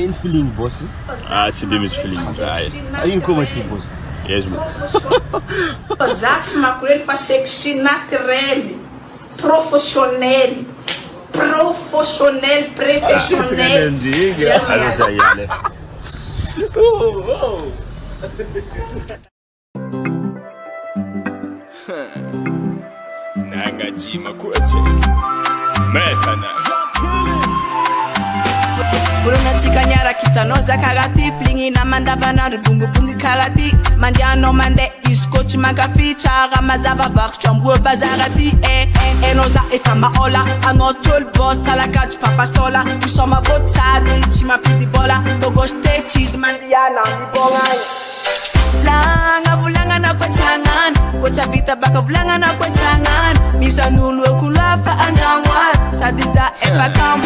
une feeling boss. Ah, tu dis mes feeling. Une comment tu boss? Yes, man. Zax makurel fa sexy naturel, professionnel, professionnel. Alors ça y est. Nanga jima kwa Tsaiky. Metana. Buruna chikanyara kitanoza kagati flingi na mandabana bungu bungu kagati mandiano mande iskochi magaficha ramazava bakchambu bazarati enoza etama ola anotol boss talakach papastola bisoma botsade chima pidi bola togoste cheese mandiana bongai langa bulanga na kwasangan kocha vita baka bulanga na kwasangan misanulu kulafa andangwa sadiza epakam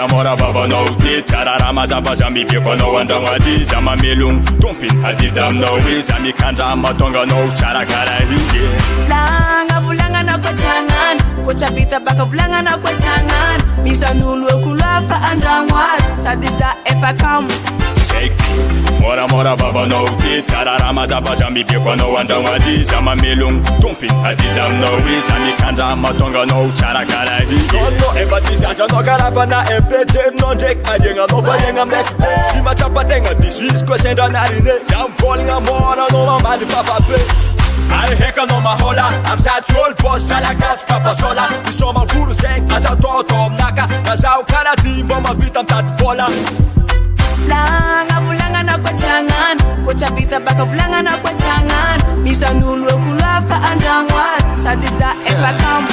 Mora baba no ti tarara mazava jami biko no wanda wadi jama melung tumpin hadidam no wi jami kanda matonga no chara kara hinge langa bulanga na kwasangan kocha vita baka bulanga na kwasangan misanulu kulafa andangwa sadiza epakam Tsaiky. Mora baba no ti tarara mazava jami biko no wanda wadi jama melung tumpin hadidam no wi jami kanda matonga no chara kara hinge no evatisha no karavana Epete non dek ajenga no fayenga mnek Chima chapa tenga disis kwa senda narine Jam volga mora no mambali papape Ai heka no Mahola Amsa chol boss sala gas papa sola Isoma guru zek ata toto mnaka Nazao kana dimbo mavitam tat vola langa bulanga na kwasangan kocha vita baka bulanga na kwasangan misanulu kulafa andangwa sadiza epakam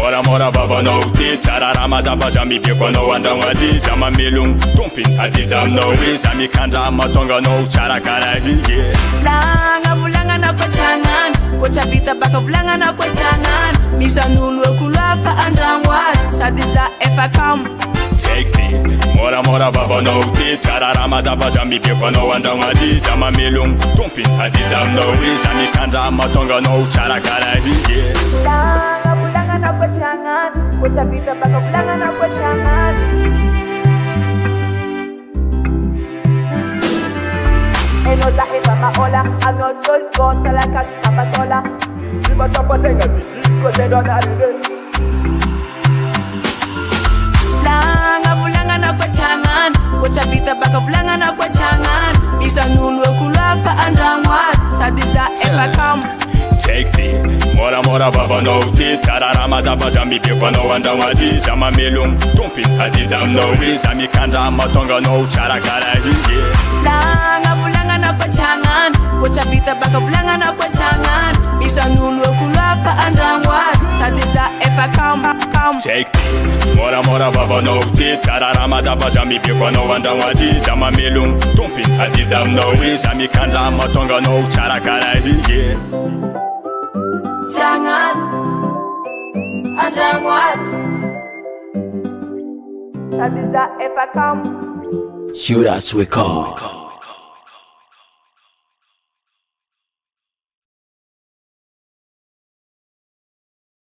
Mora baba no ti tarara mazava jami biko no wanda wadi jama melung tumpin hadidam no wi jami kanda matonga no chara kara hinge langa bulanga na kwasangan kocha vita baka bulanga na kwasangan misanulu kulafa andangwa sadiza epakam Tsaiky. Mora baba no ti tarara mazava jami biko no wanda wadi jama melung tumpin hadidam no wi jami kanda matonga no chara kara hinge na kwasangan kocha vita baka bulanga na kwasangan enoza etama ola anotol boss talakach papastola chima chapa tenga disko senda narine langa bulanga na kwasangan kocha vita baka bulanga na kwasangan misanulu kulafa andangwa sadiza epakam Tsaiky. Mora baba no ti tarara mazava jami biko no wanda wadi jama melung tumpin hadidam no wi jami kanda matonga no chara kara hinge langa bulanga na kwasangan kocha vita baka bulanga na kwasangan misanulu kulafa andangwa sadiza epakam Tsaiky. Mora baba no ti tarara mazava jami biko no wanda wadi jama melung tumpin hadidam no wi jami kanda matonga no chara kara hinge Jangan andangwat sadiza epakam Shura Sweka.